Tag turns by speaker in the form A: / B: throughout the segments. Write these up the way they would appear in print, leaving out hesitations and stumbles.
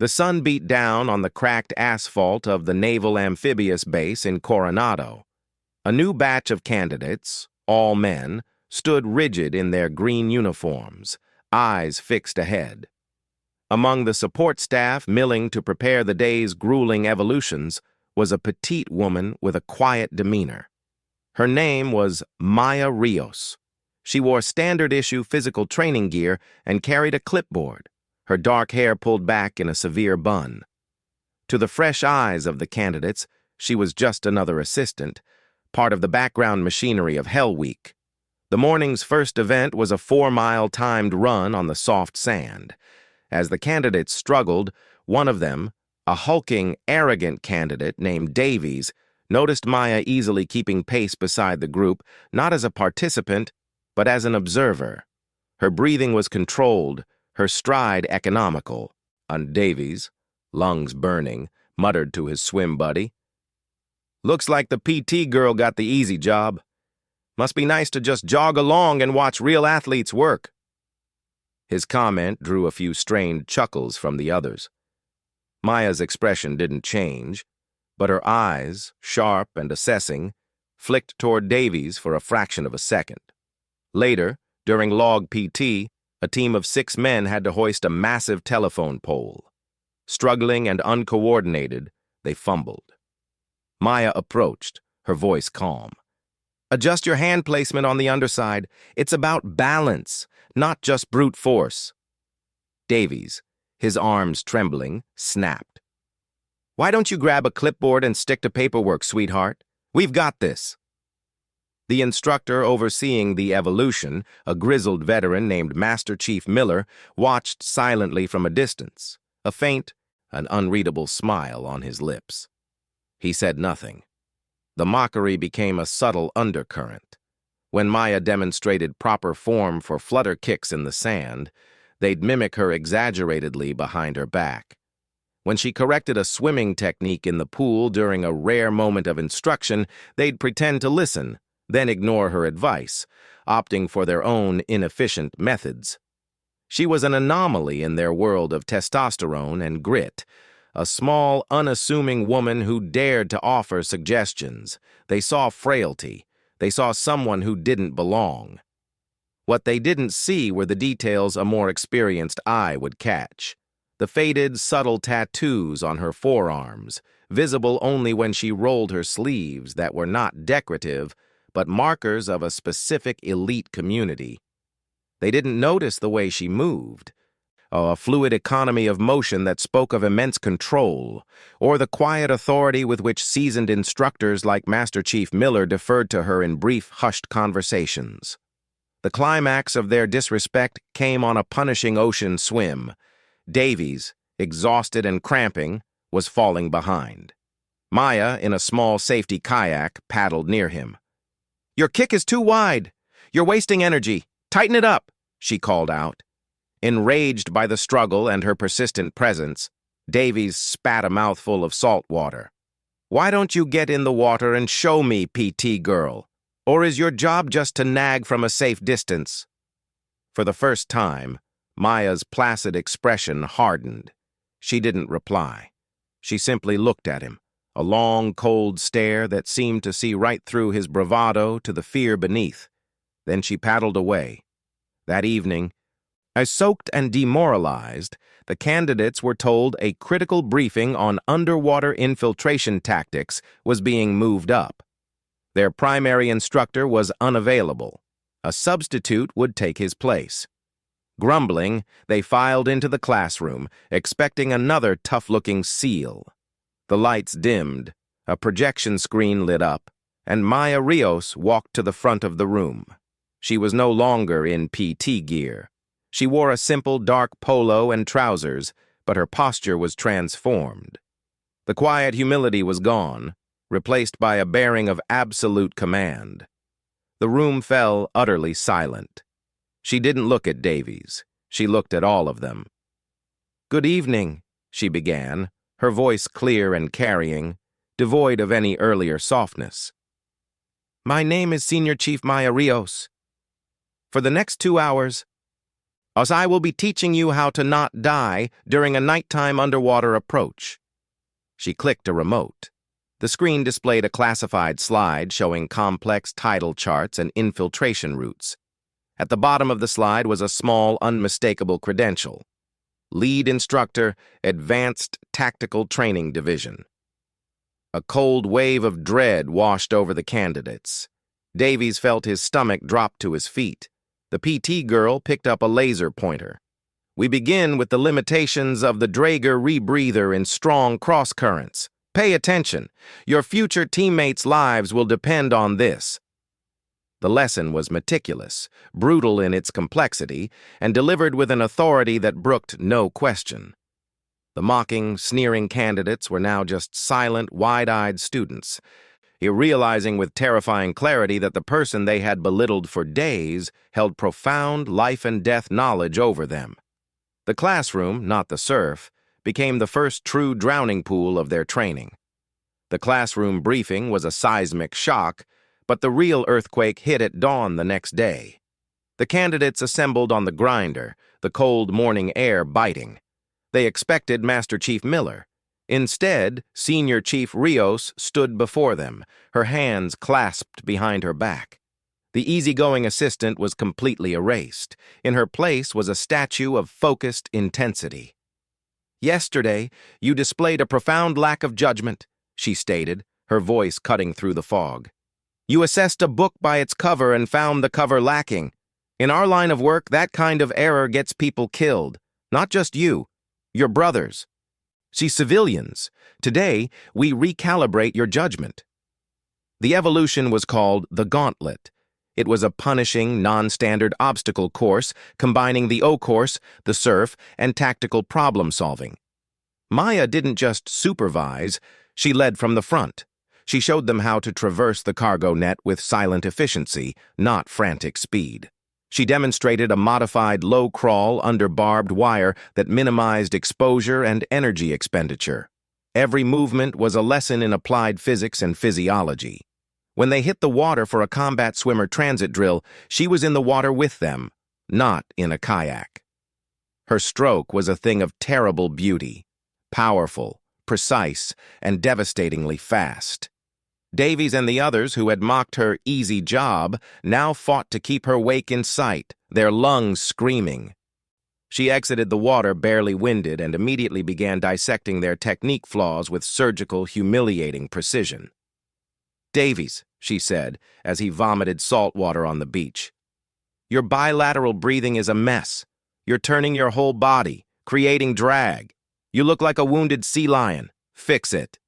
A: The sun beat down on the cracked asphalt of the Naval Amphibious Base in Coronado. A new batch of candidates, all men, stood rigid in their green uniforms, eyes fixed ahead. Among the support staff milling to prepare the day's grueling evolutions was a petite woman with a quiet demeanor. Her name was Maya Rios. She wore standard-issue physical training gear and carried a clipboard, her dark hair pulled back in a severe bun. To the fresh eyes of the candidates, she was just another assistant, part of the background machinery of Hell Week. The morning's first event was a 4-mile timed run on the soft sand. As the candidates struggled, one of them, a hulking, arrogant candidate named Davies, noticed Maya easily keeping pace beside the group, not as a participant, but as an observer. Her breathing was controlled, her stride economical. And Davies, lungs burning, muttered to his swim buddy, "Looks like the PT girl got the easy job. Must be nice to just jog along and watch real athletes work." His comment drew a few strained chuckles from the others. Maya's expression didn't change, but her eyes, sharp and assessing, flicked toward Davies for a fraction of a second. Later, during log PT, a team of 6 men had to hoist a massive telephone pole. Struggling and uncoordinated, they fumbled. Maya approached, her voice calm. "Adjust your hand placement on the underside. It's about balance, not just brute force." Davies, his arms trembling, snapped. "Why don't you grab a clipboard and stick to paperwork, sweetheart? We've got this." The instructor overseeing the evolution, a grizzled veteran named Master Chief Miller, watched silently from a distance, a faint, an unreadable smile on his lips. He said nothing. The mockery became a subtle undercurrent. When Maya demonstrated proper form for flutter kicks in the sand, they'd mimic her exaggeratedly behind her back. When she corrected a swimming technique in the pool during a rare moment of instruction, they'd pretend to listen, then ignore her advice, opting for their own inefficient methods. She was an anomaly in their world of testosterone and grit, a small, unassuming woman who dared to offer suggestions. They saw frailty. They saw someone who didn't belong. What they didn't see were the details a more experienced eye would catch. The faded, subtle tattoos on her forearms, visible only when she rolled her sleeves, that were not decorative, but markers of a specific elite community. They didn't notice the way she moved, a fluid economy of motion that spoke of immense control, or the quiet authority with which seasoned instructors like Master Chief Miller deferred to her in brief, hushed conversations. The climax of their disrespect came on a punishing ocean swim. Davies, exhausted and cramping, was falling behind. Maya, in a small safety kayak, paddled near him. "Your kick is too wide. You're wasting energy. Tighten it up," she called out. Enraged by the struggle and her persistent presence, Davies spat a mouthful of salt water. "Why don't you get in the water and show me, PT girl? Or is your job just to nag from a safe distance?" For the first time, Maya's placid expression hardened. She didn't reply. She simply looked at him, a long, cold stare that seemed to see right through his bravado to the fear beneath. Then she paddled away. That evening, as soaked and demoralized, the candidates were told a critical briefing on underwater infiltration tactics was being moved up. Their primary instructor was unavailable. A substitute would take his place. Grumbling, they filed into the classroom, expecting another tough-looking seal. The lights dimmed, a projection screen lit up, and Maya Rios walked to the front of the room. She was no longer in PT gear. She wore a simple dark polo and trousers, but her posture was transformed. The quiet humility was gone, replaced by a bearing of absolute command. The room fell utterly silent. She didn't look at Davies. She looked at all of them. "Good evening," she began, her voice clear and carrying, devoid of any earlier softness. "My name is Senior Chief Maya Rios. For the next 2 hours..." as I will be teaching you how to not die during a nighttime underwater approach." She clicked a remote. The screen displayed a classified slide showing complex tidal charts and infiltration routes. At the bottom of the slide was a small, unmistakable credential: Lead Instructor, Advanced Tactical Training Division. A cold wave of dread washed over the candidates. Davies felt his stomach drop to his feet. The PT girl picked up a laser pointer. "We begin with the limitations of the Draeger rebreather in strong cross-currents. Pay attention. Your future teammates' lives will depend on this." The lesson was meticulous, brutal in its complexity, and delivered with an authority that brooked no question. The mocking, sneering candidates were now just silent, wide-eyed students, realizing with terrifying clarity that the person they had belittled for days held profound life-and-death knowledge over them. The classroom, not the surf, became the first true drowning pool of their training. The classroom briefing was a seismic shock, but the real earthquake hit at dawn the next day. The candidates assembled on the grinder, the cold morning air biting. They expected Master Chief Miller. Instead, Senior Chief Rios stood before them, her hands clasped behind her back. The easygoing assistant was completely erased. In her place was a statue of focused intensity. "Yesterday, you displayed a profound lack of judgment," she stated, her voice cutting through the fog. "You assessed a book by its cover and found the cover lacking. In our line of work, that kind of error gets people killed. Not just you, your brothers. See, civilians. Today, we recalibrate your judgment." The evolution was called the Gauntlet. It was a punishing, non-standard obstacle course combining the O-course, the surf, and tactical problem-solving. Maya didn't just supervise, she led from the front. She showed them how to traverse the cargo net with silent efficiency, not frantic speed. She demonstrated a modified low crawl under barbed wire that minimized exposure and energy expenditure. Every movement was a lesson in applied physics and physiology. When they hit the water for a combat swimmer transit drill, she was in the water with them, not in a kayak. Her stroke was a thing of terrible beauty, powerful, precise, and devastatingly fast. Davies and the others who had mocked her easy job now fought to keep her wake in sight, their lungs screaming. She exited the water barely winded and immediately began dissecting their technique flaws with surgical, humiliating precision. "Davies," she said, as he vomited salt water on the beach, "your bilateral breathing is a mess. You're turning your whole body, creating drag. You look like a wounded sea lion. Fix it."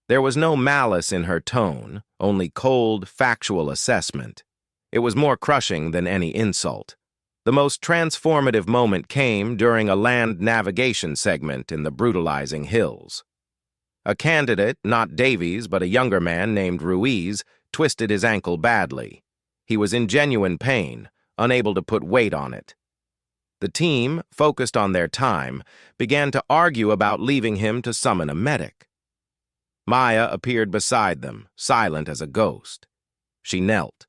A: There was no malice in her tone, only cold, factual assessment. It was more crushing than any insult. The most transformative moment came during a land navigation segment in the brutalizing hills. A candidate, not Davies, but a younger man named Ruiz, twisted his ankle badly. He was in genuine pain, unable to put weight on it. The team, focused on their time, began to argue about leaving him to summon a medic. Maya appeared beside them, silent as a ghost. She knelt,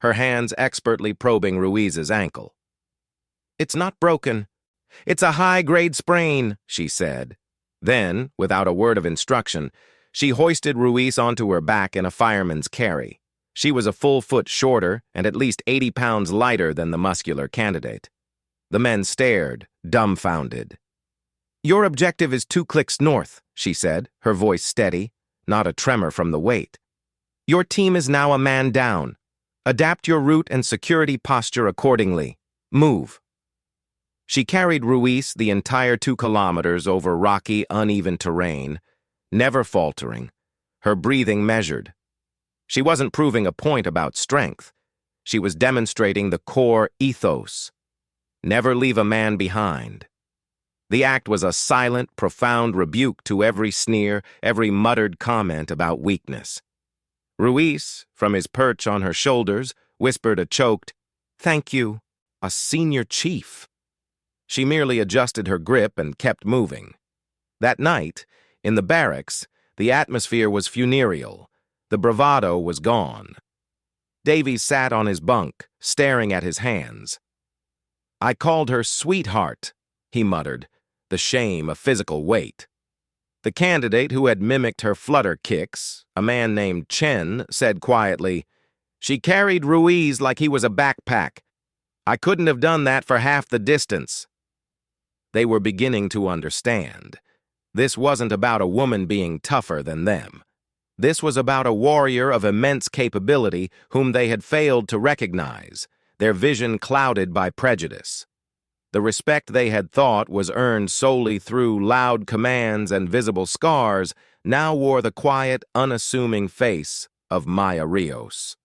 A: her hands expertly probing Ruiz's ankle. "It's not broken. It's a high-grade sprain," she said. Then, without a word of instruction, she hoisted Ruiz onto her back in a fireman's carry. She was a full foot shorter and at least 80 pounds lighter than the muscular candidate. The men stared, dumbfounded. "Your objective is 2 clicks north," she said, her voice steady, not a tremor from the weight. "Your team is now a man down. Adapt your route and security posture accordingly. Move." She carried Ruiz the entire 2 kilometers over rocky, uneven terrain, never faltering, her breathing measured. She wasn't proving a point about strength. She was demonstrating the core ethos. Never leave a man behind. The act was a silent, profound rebuke to every sneer, every muttered comment about weakness. Ruiz, from his perch on her shoulders, whispered a choked, "Thank you, a senior chief." She merely adjusted her grip and kept moving. That night, in the barracks, the atmosphere was funereal. The bravado was gone. Davies sat on his bunk, staring at his hands. I called her sweetheart, he muttered, the shame a physical weight. The candidate who had mimicked her flutter kicks, a man named Chen, said quietly, "She carried Ruiz like he was a backpack. I couldn't have done that for half the distance." They were beginning to understand. This wasn't about a woman being tougher than them. This was about a warrior of immense capability whom they had failed to recognize, their vision clouded by prejudice. The respect they had thought was earned solely through loud commands and visible scars now wore the quiet, unassuming face of Maya Rios.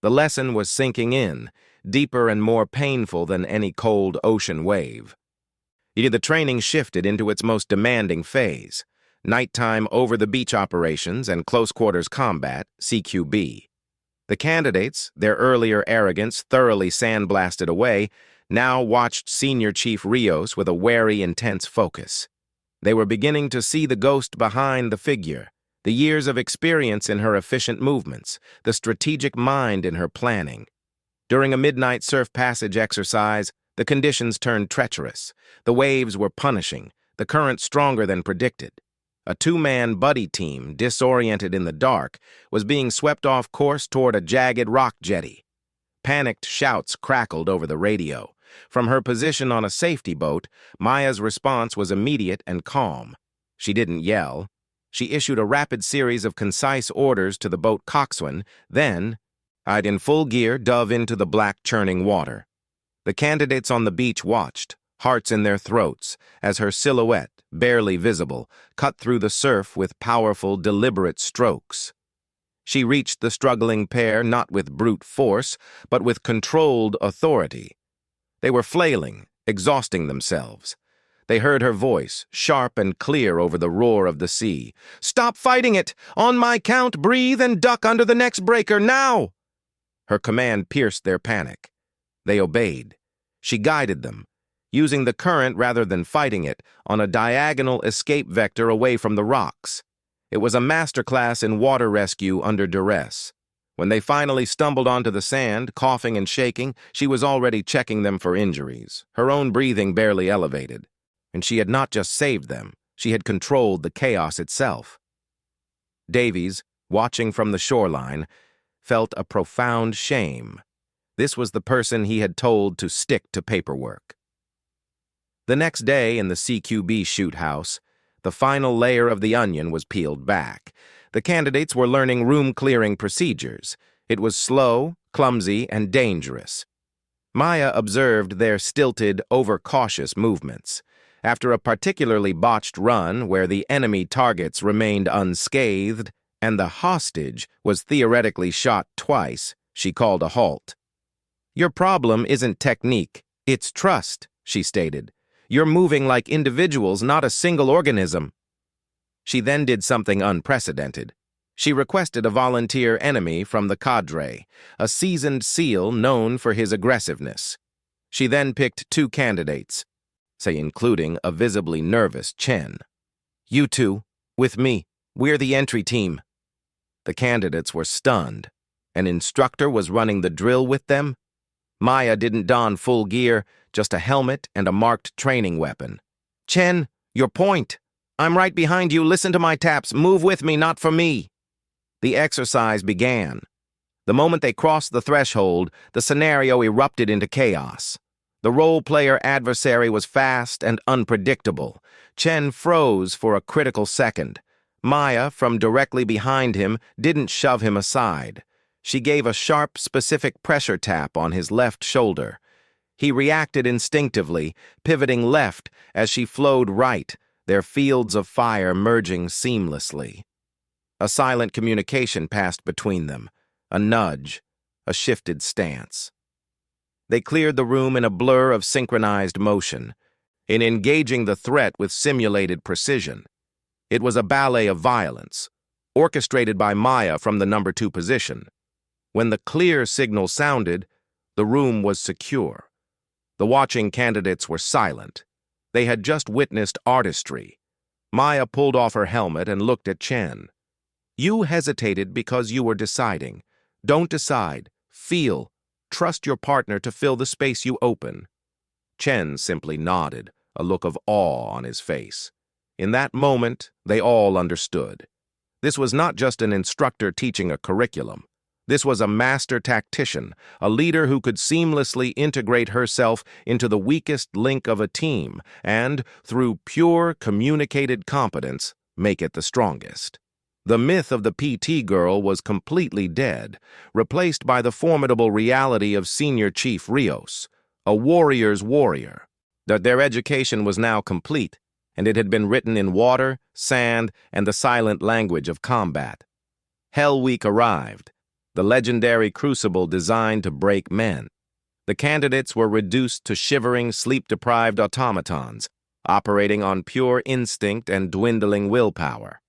A: The lesson was sinking in, deeper and more painful than any cold ocean wave. The training shifted into its most demanding phase, nighttime over-the-beach operations and close-quarters combat, CQB. The candidates, their earlier arrogance thoroughly sandblasted away, now watched Senior Chief Rios with a wary, intense focus. They were beginning to see the ghost behind the figure, the years of experience in her efficient movements, the strategic mind in her planning. During a midnight surf passage exercise, the conditions turned treacherous. The waves were punishing, the current stronger than predicted. A two-man buddy team, disoriented in the dark, was being swept off course toward a jagged rock jetty. Panicked shouts crackled over the radio. From her position on a safety boat, Maya's response was immediate and calm. She didn't yell. She issued a rapid series of concise orders to the boat coxswain, then, in full gear, dove into the black churning water. The candidates on the beach watched, hearts in their throats, as her silhouette, barely visible, cut through the surf with powerful, deliberate strokes. She reached the struggling pair not with brute force, but with controlled authority. They were flailing, exhausting themselves. They heard her voice, sharp and clear over the roar of the sea. "Stop fighting it! On my count, breathe and duck under the next breaker, now!" Her command pierced their panic. They obeyed. She guided them, using the current rather than fighting it, on a diagonal escape vector away from the rocks. It was a masterclass in water rescue under duress. When they finally stumbled onto the sand, coughing and shaking, she was already checking them for injuries, her own breathing barely elevated. And she had not just saved them, she had controlled the chaos itself. Davies, watching from the shoreline, felt a profound shame. This was the person he had told to stick to paperwork. The next day in the CQB shoot house, the final layer of the onion was peeled back. The candidates were learning room-clearing procedures. It was slow, clumsy, and dangerous. Maya observed their stilted, overcautious movements. After a particularly botched run where the enemy targets remained unscathed and the hostage was theoretically shot twice, she called a halt. "Your problem isn't technique, it's trust," she stated. "You're moving like individuals, not a single organism." She then did something unprecedented. She requested a volunteer enemy from the cadre, a seasoned SEAL known for his aggressiveness. She then picked two candidates, including a visibly nervous Chen. "You two, with me, we're the entry team." The candidates were stunned. An instructor was running the drill with them? Maya didn't don full gear, just a helmet and a marked training weapon. "Chen, your point. I'm right behind you, listen to my taps, move with me, not for me." The exercise began. The moment they crossed the threshold, the scenario erupted into chaos. The role-player adversary was fast and unpredictable. Chen froze for a critical second. Maya, from directly behind him, didn't shove him aside. She gave a sharp, specific pressure tap on his left shoulder. He reacted instinctively, pivoting left as she flowed right, their fields of fire merging seamlessly. A silent communication passed between them, a nudge, a shifted stance. They cleared the room in a blur of synchronized motion, in engaging the threat with simulated precision. It was a ballet of violence, orchestrated by Maya from the number 2 position. When the clear signal sounded, the room was secure. The watching candidates were silent. They had just witnessed artistry. Maya pulled off her helmet and looked at Chen. "You hesitated because you were deciding. Don't decide. Feel. Trust your partner to fill the space you open." Chen simply nodded, a look of awe on his face. In that moment, they all understood. This was not just an instructor teaching a curriculum. This was a master tactician, a leader who could seamlessly integrate herself into the weakest link of a team and, through pure communicated competence, make it the strongest. The myth of the PT girl was completely dead, replaced by the formidable reality of Senior Chief Rios, a warrior's warrior. That their education was now complete, and it had been written in water, sand, and the silent language of combat. Hell Week arrived, the legendary crucible designed to break men. The candidates were reduced to shivering, sleep-deprived automatons, operating on pure instinct and dwindling willpower.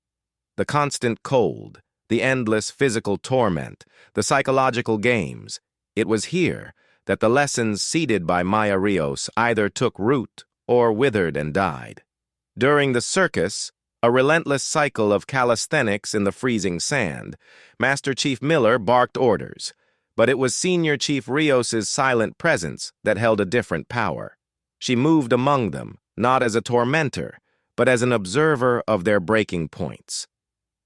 A: The constant cold, the endless physical torment, the psychological games, it was here that the lessons seeded by Maya Rios either took root or withered and died. During the circus, a relentless cycle of calisthenics in the freezing sand, Master Chief Miller barked orders, but it was Senior Chief Rios's silent presence that held a different power. She moved among them, not as a tormentor, but as an observer of their breaking points.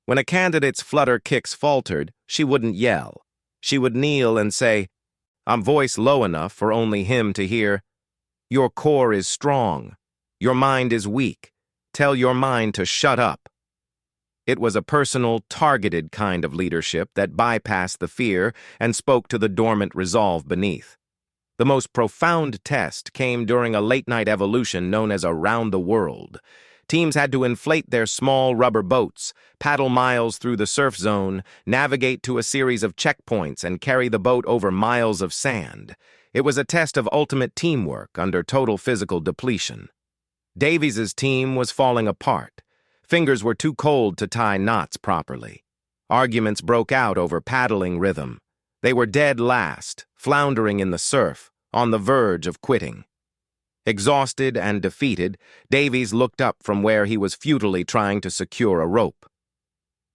A: When a candidate's flutter kicks faltered, she wouldn't yell. She would kneel and say, a voice low enough for only him to hear, "Your core is strong. Your mind is weak. Tell your mind to shut up." It was a personal, targeted kind of leadership that bypassed the fear and spoke to the dormant resolve beneath. The most profound test came during a late-night evolution known as Around the World. Teams had to inflate their small rubber boats, paddle miles through the surf zone, navigate to a series of checkpoints, and carry the boat over miles of sand. It was a test of ultimate teamwork under total physical depletion. Davies's team was falling apart. Fingers were too cold to tie knots properly. Arguments broke out over paddling rhythm. They were dead last, floundering in the surf, on the verge of quitting. Exhausted and defeated, Davies looked up from where he was futilely trying to secure a rope.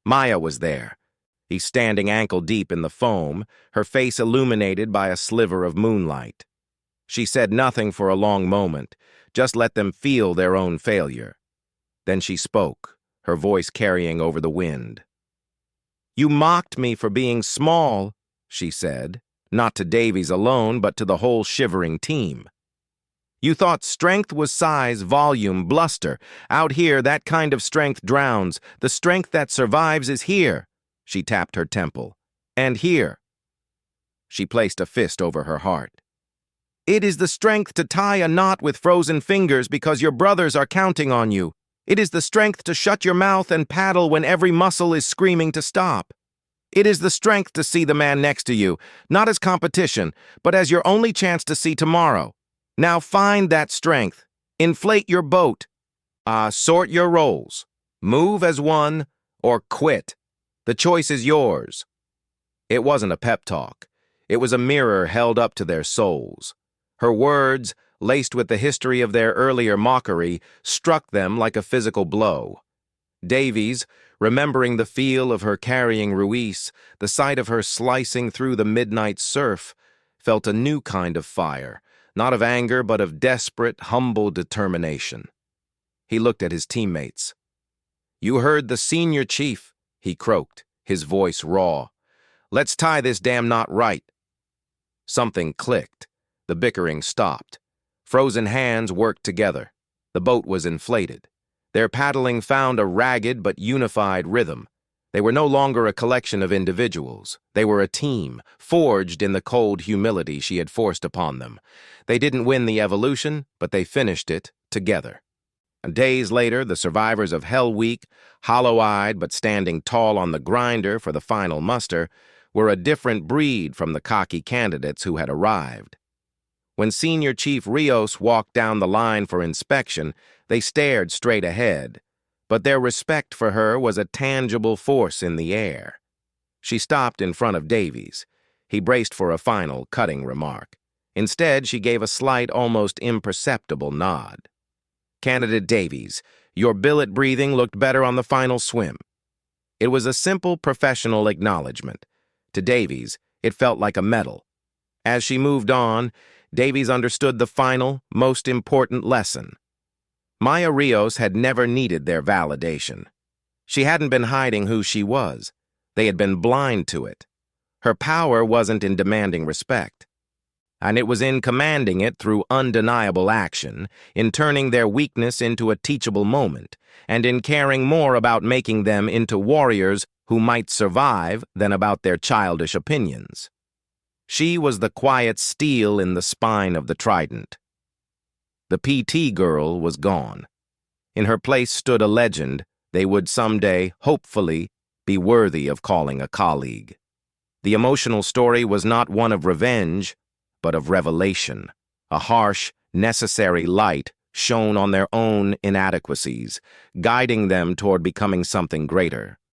A: Maya was there. He standing ankle-deep in the foam, her face illuminated by a sliver of moonlight. She said nothing for a long moment, just let them feel their own failure. Then she spoke, her voice carrying over the wind. "You mocked me for being small," she said, not to Davies alone, but to the whole shivering team. "You thought strength was size, volume, bluster. Out here, that kind of strength drowns. The strength that survives is here." She tapped her temple. "And here." She placed a fist over her heart. "It is the strength to tie a knot with frozen fingers because your brothers are counting on you. It is the strength to shut your mouth and paddle when every muscle is screaming to stop. It is the strength to see the man next to you, not as competition, but as your only chance to see tomorrow. Now find that strength. Inflate your boat. Sort your roles. Move as one or quit. The choice is yours." It wasn't a pep talk. It was a mirror held up to their souls. Her words, laced with the history of their earlier mockery, struck them like a physical blow. Davies, remembering the feel of her carrying Ruiz, the sight of her slicing through the midnight surf, felt a new kind of fire. Not of anger, but of desperate, humble determination. He looked at his teammates. "You heard the Senior Chief," he croaked, his voice raw. "Let's tie this damn knot right." Something clicked. The bickering stopped. Frozen hands worked together. The boat was inflated. Their paddling found a ragged but unified rhythm. They were no longer a collection of individuals. They were a team, forged in the cold humility she had forced upon them. They didn't win the evolution, but they finished it together. Days later, the survivors of Hell Week, hollow-eyed but standing tall on the grinder for the final muster, were a different breed from the cocky candidates who had arrived. When Senior Chief Rios walked down the line for inspection, they stared straight ahead. But their respect for her was a tangible force in the air. She stopped in front of Davies. He braced for a final, cutting remark. Instead, she gave a slight, almost imperceptible nod. "Candidate Davies, your billet breathing looked better on the final swim." It was a simple, professional acknowledgement. To Davies, it felt like a medal. As she moved on, Davies understood the final, most important lesson. Maya Rios had never needed their validation. She hadn't been hiding who she was. They had been blind to it. Her power wasn't in demanding respect, and it was in commanding it through undeniable action, in turning their weakness into a teachable moment, and in caring more about making them into warriors who might survive than about their childish opinions. She was the quiet steel in the spine of the trident. The PT girl was gone. In her place stood a legend they would someday, hopefully, be worthy of calling a colleague. The emotional story was not one of revenge, but of revelation. A harsh, necessary light shone on their own inadequacies, guiding them toward becoming something greater.